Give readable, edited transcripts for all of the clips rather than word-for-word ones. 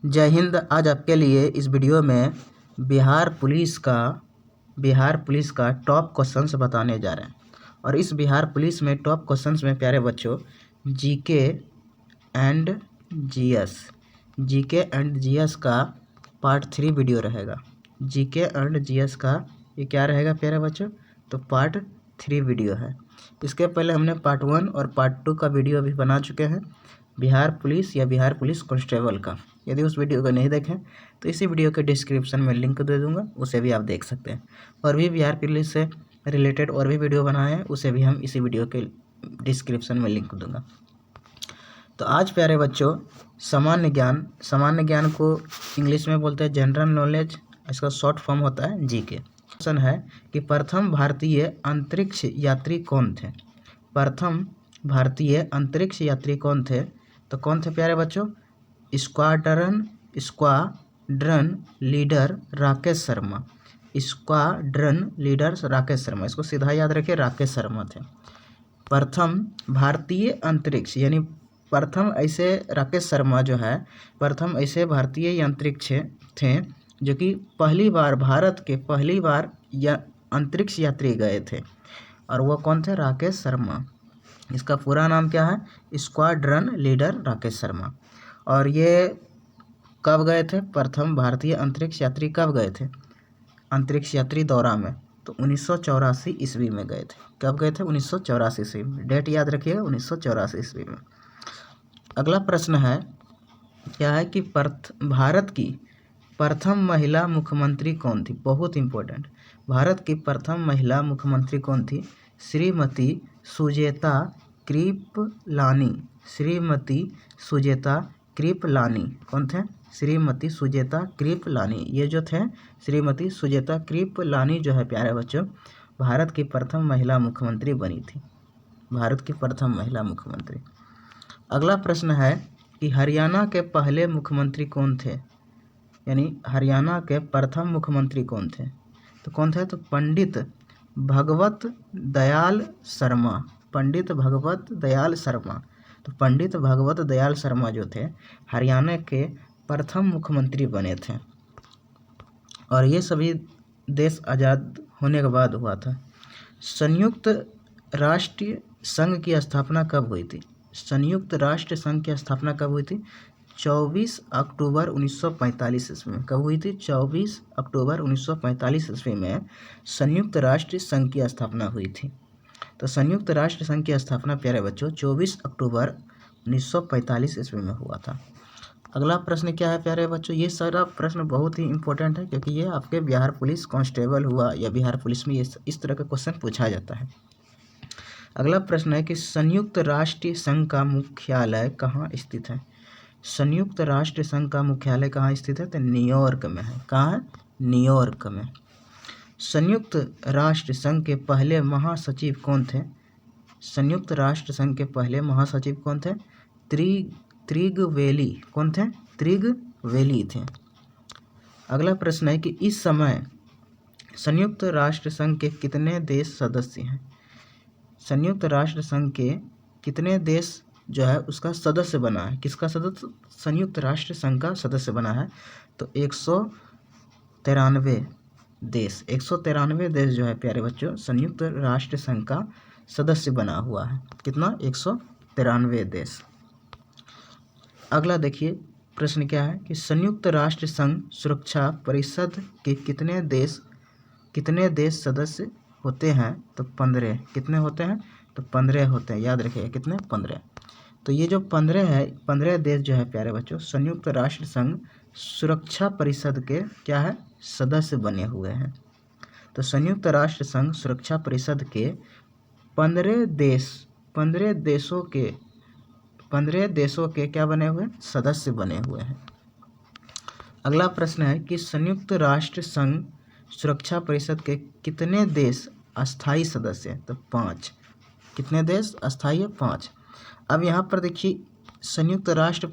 जय हिंद। आज आपके लिए इस वीडियो में बिहार पुलिस का टॉप क्वेश्चंस बताने जा रहे हैं। और इस बिहार पुलिस में टॉप क्वेश्चंस में प्यारे बच्चों जीके एंड जीएस का पार्ट 3 वीडियो रहेगा। जीके एंड जीएस का ये क्या रहेगा प्यारे बच्चों? तो पार्ट 3 वीडियो है। इसके पहले हमने पार्ट 1 और पार्ट 2 का वीडियो भी बना चुके हैं, बिहार पुलिस या बिहार पुलिस कांस्टेबल का। यदि उस वीडियो को नहीं देखें तो इसी वीडियो के डिस्क्रिप्शन में लिंक दे दूंगा, उसे भी आप देख सकते हैं। और भी बिहार पुलिस से रिलेटेड और भी वीडियो बनाए हैं, उसे भी हम इसी वीडियो के डिस्क्रिप्शन में लिंक दूंगा। तो आज प्यारे बच्चों सामान्य ज्ञान को इंग्लिश में बोलते हैं जनरल नॉलेज, इसका शॉर्ट फॉर्म होता है जीके। क्वेश्चन है कि प्रथम भारतीय अंतरिक्ष यात्री कौन थे? प्रथम भारतीय अंतरिक्ष यात्री कौन थे? तो कौन थे प्यारे बच्चों? Squadron leader Rakesh Sharma. Squadron leader Rakesh Sharma, इसको सीधा याद रखिए, राकेश शर्मा थे। प्रथम भारतीय अंतरिक्ष यानी प्रथम ऐसे राकेश शर्मा जो है प्रथम ऐसे भारतीय अंतरिक्ष थे जो कि पहली बार या अंतरिक्ष यात्री गए थे। और वो कौन थे? राकेश शर्मा। इसका पूरा नाम क्या है? Squadron leader Rakesh Sharma. और ये कब गए थे? प्रथम भारतीय अंतरिक्ष यात्री कब गए थे अंतरिक्ष यात्री दौरा में? तो 1984 ईस्वी में गए थे। कब गए थे? 1984 ईस्वी में। डेट याद रखिएगा, 1984 ईस्वी में। अगला प्रश्न है क्या है कि भारत की प्रथम महिला मुख्यमंत्री कौन थी? बहुत इंपॉर्टेंट। भारत की प्रथम महिला मुख्यमंत्री कौन थी? श्रीमती सुजेता कृपलानी। श्रीमती सुजेता कृपलानी कौन थे? श्रीमती सुजेता कृपलानी। ये जो थे श्रीमती सुजेता कृपलानी जो है प्यारे बच्चों भारत की प्रथम महिला मुख्यमंत्री बनी थी। भारत की प्रथम महिला मुख्यमंत्री। अगला प्रश्न है कि हरियाणा के पहले मुख्यमंत्री कौन थे? यानी हरियाणा के प्रथम मुख्यमंत्री कौन थे? तो कौन थे? तो पंडित भगवत दयाल शर्मा। पंडित भगवत दयाल शर्मा। तो पंडित भगवत दयाल शर्मा जो थे हरियाणा के प्रथम मुख्यमंत्री बने थे। और ये सभी देश आज़ाद होने के बाद हुआ था। संयुक्त राष्ट्र संघ की स्थापना कब हुई थी? संयुक्त राष्ट्र संघ की स्थापना कब हुई थी? 24 अक्टूबर 1945 ईस्वी में। कब हुई थी? 24 अक्टूबर 1945 ईस्वी में संयुक्त राष्ट्र संघ की स्थापना हुई थी। तो संयुक्त राष्ट्र संघ की स्थापना प्यारे बच्चों 24 अक्टूबर 1945 ईस्वी में हुआ था। अगला प्रश्न क्या है प्यारे बच्चों? ये सारा प्रश्न बहुत ही इंपॉर्टेंट है क्योंकि ये आपके बिहार पुलिस कांस्टेबल हुआ या बिहार पुलिस में इस तरह का क्वेश्चन पूछा जाता है। अगला प्रश्न है कि संयुक्त राष्ट्र संघ का मुख्यालय कहाँ स्थित है? संयुक्त राष्ट्र संघ का मुख्यालय कहाँ स्थित है? तो न्यूयॉर्क में है। कहाँ है? न्यूयॉर्क में। संयुक्त राष्ट्र संघ के पहले महासचिव कौन थे? संयुक्त राष्ट्र संघ के पहले महासचिव कौन थे? त्रिगवेली। कौन थे? त्रिगवेली थे। अगला प्रश्न है कि इस समय संयुक्त राष्ट्र संघ के कितने देश सदस्य हैं? संयुक्त राष्ट्र संघ के कितने देश जो है उसका सदस्य बना है? किसका सदस्य? संयुक्त राष्ट्र संघ का सदस्य बना है। तो 193 देश। 193 देश जो है प्यारे बच्चों संयुक्त राष्ट्र संघ का सदस्य बना हुआ है। कितना? 193 देश। अगला देखिए प्रश्न क्या है कि संयुक्त राष्ट्र संघ सुरक्षा परिषद के कितने देश सदस्य होते हैं? तो 15। कितने होते हैं? तो 15 होते हैं। याद रखिएगा कितने? 15। तो ये जो 15 देश जो है प्यारे बच्चों संयुक्त राष्ट्र संघ सुरक्षा परिषद के क्या है? सदस्य बने हुए हैं। तो संयुक्त राष्ट्र संघ सुरक्षा परिषद के 15 देशों के क्या बने हुए? सदस्य बने हुए हैं। अगला प्रश्न है कि संयुक्त राष्ट्र संघ सुरक्षा परिषद के कितने देश अस्थायी सदस्य हैं? तो 5। कितने देश अस्थायी है? 5। अब यहाँ पर देखिए संयुक्त राष्ट्र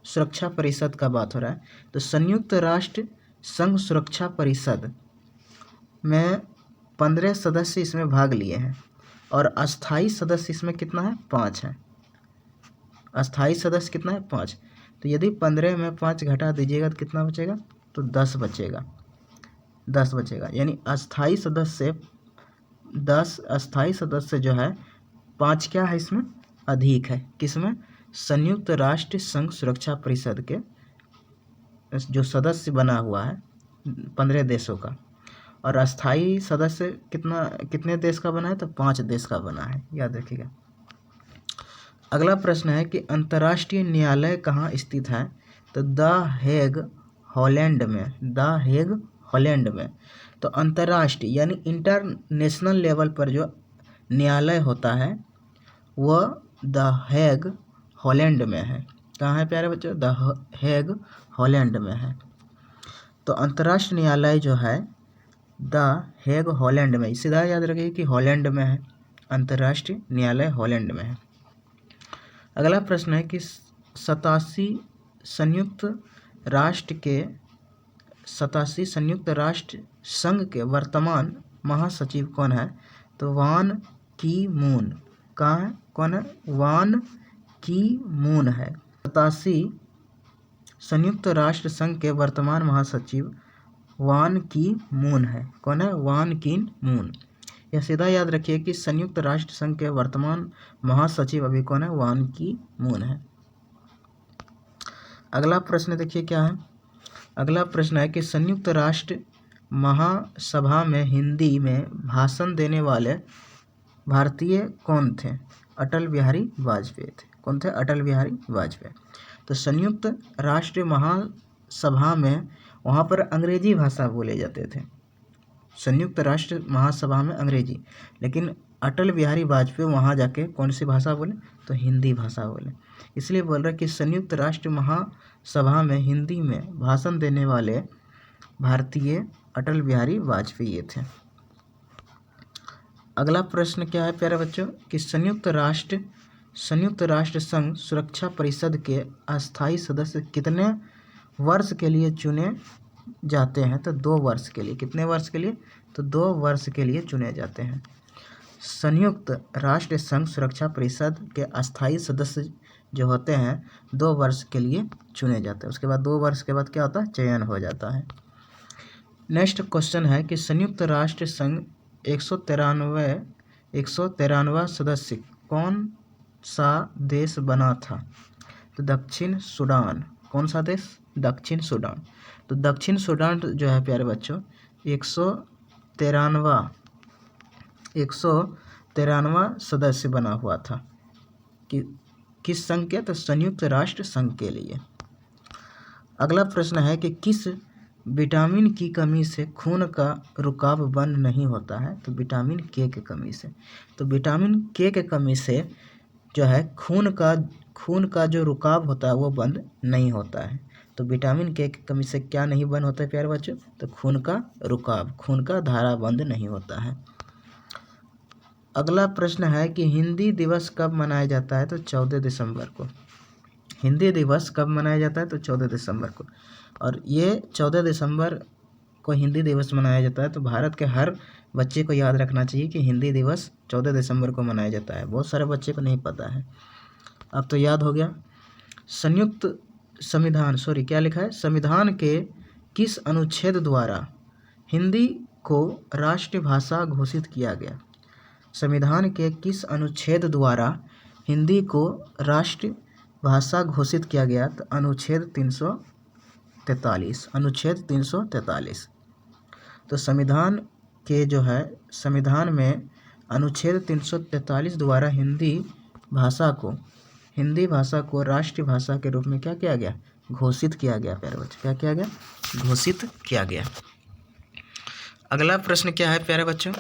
सुरक्षा परिषद का बात हो रहा है। तो संयुक्त राष्ट्र संघ सुरक्षा परिषद में 15 सदस्य इसमें भाग लिए हैं और अस्थायी सदस्य इसमें कितना है? 5 है। अस्थायी सदस्य कितना है? 5। तो यदि 15 में 5 घटा दीजिएगा तो कितना बचेगा, तो 10 बचेगा, 10 बचेगा। यानी अस्थाई सदस्य 10, अस्थाई सदस्य जो है 5 क्या है इसमें अधिक है, किसमें, संयुक्त राष्ट्र संघ सुरक्षा परिषद के जो सदस्य बना हुआ है 15 देशों का, और अस्थाई सदस्य कितने देश का बना है, तो 5 देश का बना है, याद रखिएगा। अगला प्रश्न है कि अंतर्राष्ट्रीय न्यायालय कहाँ स्थित है, तो द हेग हॉलैंड में, द हेग हॉलैंड में। तो अंतर्राष्ट्रीय यानी इंटरनेशनल लेवल पर जो न्यायालय होता है वह द हेग हॉलैंड में है। कहाँ है प्यारे बच्चों, द हेग हॉलैंड में है। तो अंतर्राष्ट्रीय न्यायालय जो है द हेग हॉलैंड में, सीधा याद रखिए कि हॉलैंड में है, अंतर्राष्ट्रीय न्यायालय हॉलैंड में है। अगला प्रश्न है कि 87 संयुक्त राष्ट्र संघ के वर्तमान महासचिव कौन है, तो वान की मून। कहाँ है, कौन है, वान की मून है। 87 संयुक्त राष्ट्र संघ के वर्तमान महासचिव वान की मून है। कौन है, वान की मून। यह सीधा याद रखिए कि संयुक्त राष्ट्र संघ के वर्तमान महासचिव अभी कौन है, वान की मून है। अगला प्रश्न देखिए क्या है। अगला प्रश्न है कि संयुक्त राष्ट्र महासभा में हिंदी में भाषण देने वाले भारतीय कौन थे, अटल बिहारी वाजपेयी थे। कौन थे, अटल बिहारी वाजपेयी। तो संयुक्त राष्ट्र महासभा में वहाँ पर अंग्रेजी भाषा बोले जाते थे, संयुक्त राष्ट्र महासभा में अंग्रेजी, लेकिन अटल बिहारी वाजपेयी वहाँ जाके कौन सी भाषा बोले, तो हिंदी भाषा बोले। इसलिए बोल रहे कि संयुक्त राष्ट्र महासभा में हिंदी में भाषण देने वाले भारतीय अटल बिहारी वाजपेयी थे। अगला प्रश्न क्या है प्यारे बच्चों कि संयुक्त राष्ट्र संघ सुरक्षा परिषद के अस्थायी सदस्य कितने वर्ष के लिए चुने जाते हैं, तो 2 वर्ष के लिए। कितने वर्ष के लिए, तो 2 वर्ष के लिए चुने जाते हैं। संयुक्त राष्ट्र संघ सुरक्षा परिषद के अस्थायी सदस्य जो होते हैं 2 वर्ष के लिए चुने जाते हैं, उसके बाद 2 वर्ष के बाद क्या होता है, चयन हो जाता है। नेक्स्ट क्वेश्चन है कि संयुक्त राष्ट्र संघ 193वां सदस्य कौन सा देश बना था, तो दक्षिण सूडान। कौन सा देश, दक्षिण सूडान। तो दक्षिण सूडान जो है प्यारे बच्चों 193वां सदस्य बना हुआ था कि किस संघ के, तो संयुक्त राष्ट्र संघ के लिए। अगला प्रश्न है कि किस विटामिन की कमी से खून का रुकाव बंद नहीं होता है, तो विटामिन के की कमी से। तो विटामिन के कमी से जो है खून का जो रुकाव होता है वो बंद नहीं होता है। तो विटामिन के की कमी से क्या नहीं बंद होता है प्यारे बच्चों, तो खून का रुकाव, खून का धारा बंद नहीं होता है। अगला प्रश्न है कि हिंदी दिवस कब मनाया जाता है, तो 14 दिसंबर को। हिंदी दिवस कब मनाया जाता है, तो 14 दिसंबर को। और ये 14 दिसंबर को हिंदी दिवस मनाया जाता है, तो भारत के हर बच्चे को याद रखना चाहिए कि हिंदी दिवस 14 दिसंबर को मनाया जाता है। बहुत सारे बच्चे को नहीं पता है, अब तो याद हो गया। क्या लिखा है, संविधान के किस अनुच्छेद द्वारा हिंदी को राष्ट्रभाषा घोषित किया गया। संविधान के किस अनुच्छेद द्वारा हिंदी को राष्ट्रभाषा घोषित किया गया, तो अनुच्छेद 343, अनुच्छेद 343। तो संविधान में अनुच्छेद 343 द्वारा हिंदी भाषा को राष्ट्रभाषा के रूप में क्या किया गया, घोषित किया गया प्यारे बच्चे। क्या किया गया, घोषित किया गया। अगला प्रश्न क्या है प्यारे बच्चों,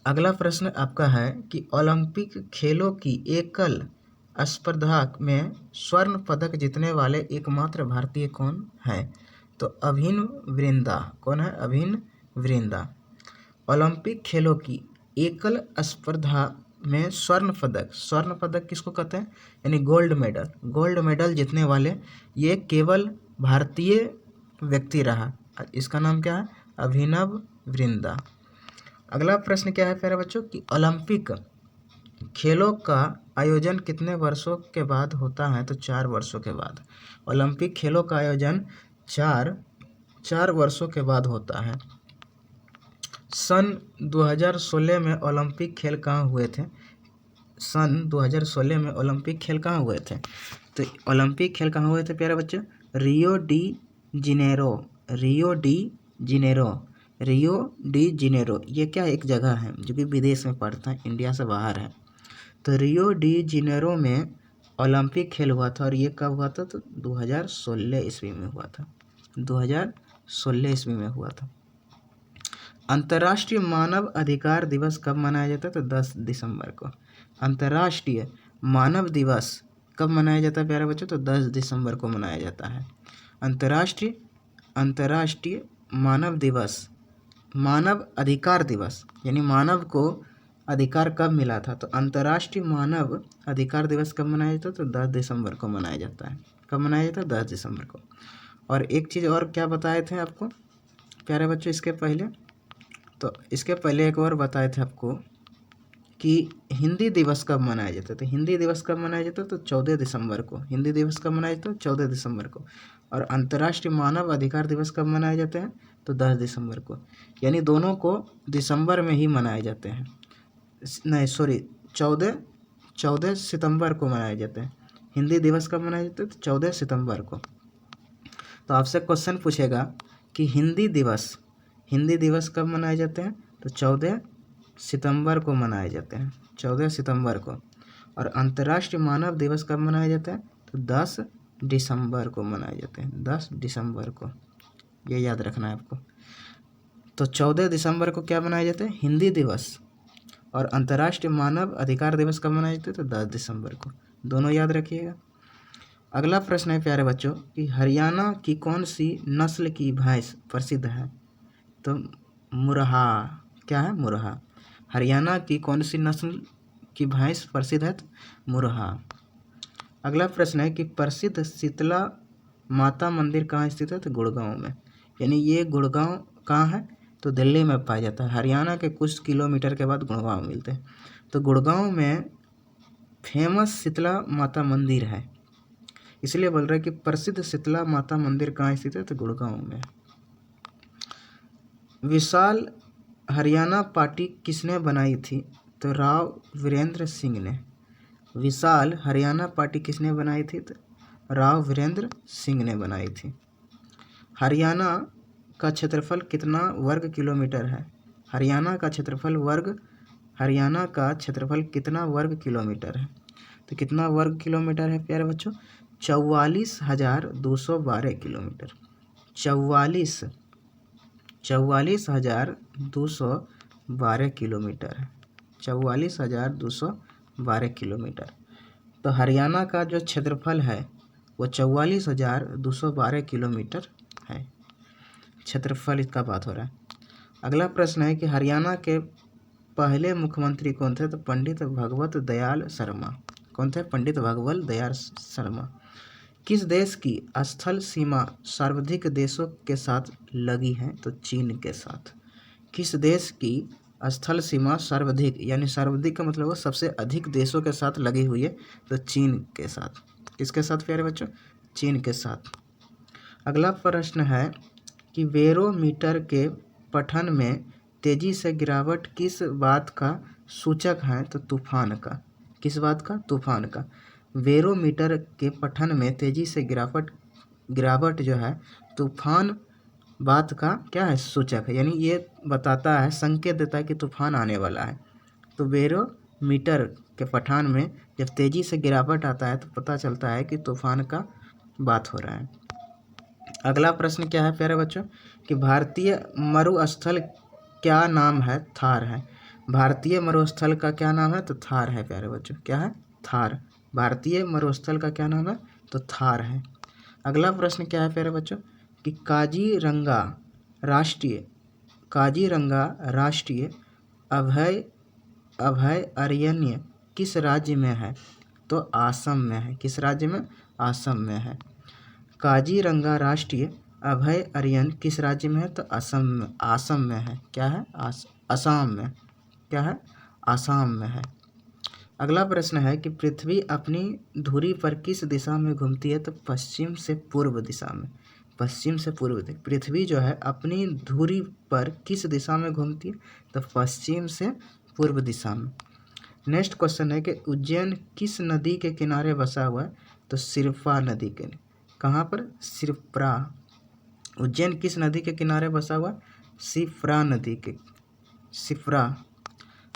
अगला प्रश्न आपका है कि ओलंपिक खेलों की एकल स्पर्धा में स्वर्ण पदक जीतने वाले एकमात्र भारतीय कौन है, तो अभिनव बिंद्रा। कौन है, अभिनव बिंद्रा। ओलंपिक खेलों की एकल स्पर्धा में स्वर्ण पदक किसको कहते हैं, यानी गोल्ड मेडल जीतने वाले ये केवल भारतीय व्यक्ति रहा, इसका नाम क्या है, अभिनव बिंद्रा। अगला प्रश्न क्या है प्यारे बच्चों कि ओलंपिक खेलों का आयोजन कितने वर्षों के बाद होता है? तो 4 वर्षों के बाद। ओलंपिक खेलों का आयोजन 4 वर्षों के बाद होता है। सन 2016 में ओलंपिक खेल कहाँ हुए थे? सन 2016 में ओलंपिक खेल कहाँ हुए थे? तो ओलंपिक खेल कहाँ हुए थे प्यारे बच्चों? Rio de Janeiro. Rio de Janeiro. Rio de Janeiro ये क्या एक जगह है जो कि विदेश में पड़ता है, इंडिया से बाहर है। तो रियो डी जिनेरो में ओलंपिक खेल हुआ था और ये कब हुआ था? तो 2016 ईस्वी में हुआ था। 2016 ईस्वी में हुआ था। अंतर्राष्ट्रीय मानव अधिकार दिवस कब मनाया जाता है? तो 10 दिसंबर को। अंतर्राष्ट्रीय मानव दिवस कब मनाया जाता है प्यारे बच्चों? तो 10 दिसंबर को मनाया जाता है। अंतर्राष्ट्रीय मानव दिवस, मानव अधिकार दिवस यानी मानव को अधिकार कब मिला था? तो अंतर्राष्ट्रीय मानव अधिकार दिवस कब मनाया जाता है? तो 10 दिसंबर को मनाया जाता है। कब मनाया जाता है? 10 दिसंबर को। और एक चीज़ और क्या बताए थे आपको प्यारे बच्चों इसके पहले? तो इसके पहले एक और बताए थे आपको कि हिंदी दिवस कब मनाया जाता है। तो हिंदी दिवस कब मनाया जाता है? तो 14 दिसंबर को। हिंदी दिवस कब मनाया जाता है? 14 दिसंबर को। और अंतर्राष्ट्रीय मानव अधिकार दिवस कब मनाए जाते हैं? तो 10 दिसंबर को। यानी दोनों को दिसंबर में ही मनाए जाते हैं। नहीं सॉरी, 14 सितंबर को मनाए जाते हैं। हिंदी दिवस कब मनाया जाता है? तो 14 सितंबर को। तो आपसे क्वेश्चन पूछेगा कि हिंदी दिवस कब मनाए जाते हैं? तो 14 सितंबर को मनाए जाते हैं। 14 सितंबर को। और अंतर्राष्ट्रीय मानव दिवस कब मनाया जाता है? तो 10 दिसंबर को मनाए जाते हैं। 10 दिसंबर को, ये याद रखना है आपको। तो 14 दिसंबर को क्या मनाया जाता है? हिंदी दिवस। और अंतर्राष्ट्रीय मानव अधिकार दिवस कब मनाया जाता है? तो 10 दिसंबर को। दोनों याद रखिएगा। अगला प्रश्न है प्यारे बच्चों कि हरियाणा की कौन सी नस्ल की भैंस प्रसिद्ध है? तो मुरहा। क्या है? मुरहा। हरियाणा की कौन सी नस्ल की भैंस प्रसिद्ध है? तो मुरहा। अगला प्रश्न है कि प्रसिद्ध शीतला माता मंदिर कहाँ स्थित है? तो गुड़गांव में। यानी ये गुड़गांव कहाँ है? तो दिल्ली में पाया जाता है। हरियाणा के कुछ किलोमीटर के बाद गुड़गांव मिलते हैं। तो गुड़गांव में फेमस शीतला माता मंदिर है, इसलिए बोल रहे हैं कि प्रसिद्ध शीतला माता मंदिर कहाँ स्थित है? तो गुड़गांव में। विशाल हरियाणा पार्टी किसने बनाई थी? तो राव वीरेंद्र सिंह ने। विशाल हरियाणा पार्टी किसने बनाई थी? तो राव वीरेंद्र सिंह ने बनाई थी। हरियाणा का क्षेत्रफल कितना वर्ग किलोमीटर है? हरियाणा का क्षेत्रफल कितना वर्ग किलोमीटर है? तो कितना वर्ग किलोमीटर है प्यारे बच्चों? 44,212 किलोमीटर। 44,212 किलोमीटर है। 44,212 किलोमीटर। तो हरियाणा का जो क्षेत्रफल है वो 44,212 किलोमीटर है। क्षेत्रफल इसका बात हो रहा है। अगला प्रश्न है कि हरियाणा के पहले मुख्यमंत्री कौन थे? तो पंडित भगवत दयाल शर्मा। कौन थे? पंडित भगवत दयाल शर्मा। किस देश की स्थल सीमा सर्वाधिक देशों के साथ लगी है? तो चीन के साथ। किस देश की स्थल सीमा सर्वाधिक, यानी सर्वाधिक का मतलब वो सबसे अधिक देशों के साथ लगी हुई है? तो चीन के साथ। किसके साथ प्यारे बच्चों? चीन के साथ। अगला प्रश्न है कि बैरोमीटर के पठन में तेजी से गिरावट किस बात का सूचक है? तो तूफान का। किस बात का? तूफान का। बैरोमीटर के पठन में तेजी से गिरावट जो है तूफान बात का क्या है? सूचक है। यानी ये बताता है, संकेत देता है कि तूफान आने वाला है। तो बैरोमीटर के पठन में जब तेजी से गिरावट आता है तो पता चलता है कि तूफान का बात हो रहा है। अगला प्रश्न क्या है प्यारे बच्चों कि भारतीय मरुस्थल क्या नाम है? थार है। भारतीय मरुस्थल का क्या नाम है? तो थार है प्यारे बच्चों। क्या है? थार। भारतीय मरुस्थल का क्या नाम है? तो थार है। अगला प्रश्न क्या है प्यारे बच्चों कि काजीरंगा राष्ट्रीय अभयारण्य किस राज्य में है? तो आसम में है। किस राज्य में? आसम में है। काजीरंगा राष्ट्रीय अभयारण्य किस राज्य में है? तो आसम में है। क्या है? आसाम में। क्या है? आसाम में है। अगला प्रश्न है कि पृथ्वी अपनी धुरी पर किस दिशा में घूमती है? तो पश्चिम से पूर्व दिशा में। पश्चिम से पूर्व दिशा। पृथ्वी जो है अपनी धुरी पर किस दिशा में घूमती है? तो पश्चिम से पूर्व दिशा में। नेक्स्ट क्वेश्चन है कि उज्जैन किस नदी के किनारे बसा हुआ है? तो सिरपा नदी के। कहाँ पर? सिरप्रा। उज्जैन किस नदी के किनारे बसा हुआ? सिप्रा नदी के। सिप्रा।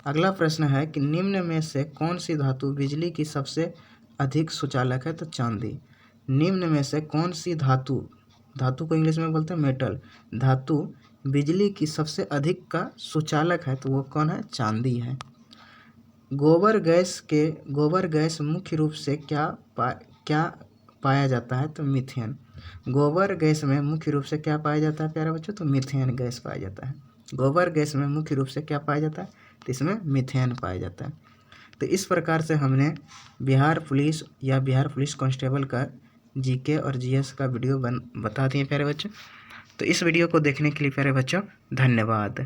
अगला प्रश्न है कि निम्न में से कौन सी धातु बिजली की सबसे अधिक सुचालक है? तो चांदी। निम्न में से कौन सी धातु, धातु को इंग्लिश में बोलते हैं मेटल, धातु बिजली की सबसे अधिक का सुचालक है? तो वो कौन है? चांदी है। गोबर गैस मुख्य रूप से क्या पाया जाता है? तो मीथेन। गोबर गैस में मुख्य रूप से क्या पाया जाता है प्यारे बच्चों? तो मीथेन गैस पाया जाता है। गोबर गैस में मुख्य रूप से क्या पाया जाता है? तो इसमें मीथेन पाया जाता है। तो इस प्रकार से हमने बिहार पुलिस या बिहार पुलिस कांस्टेबल का जीके और जीएस का वीडियो बता दिए प्यारे बच्चों। तो इस वीडियो को देखने के लिए प्यारे बच्चों धन्यवाद।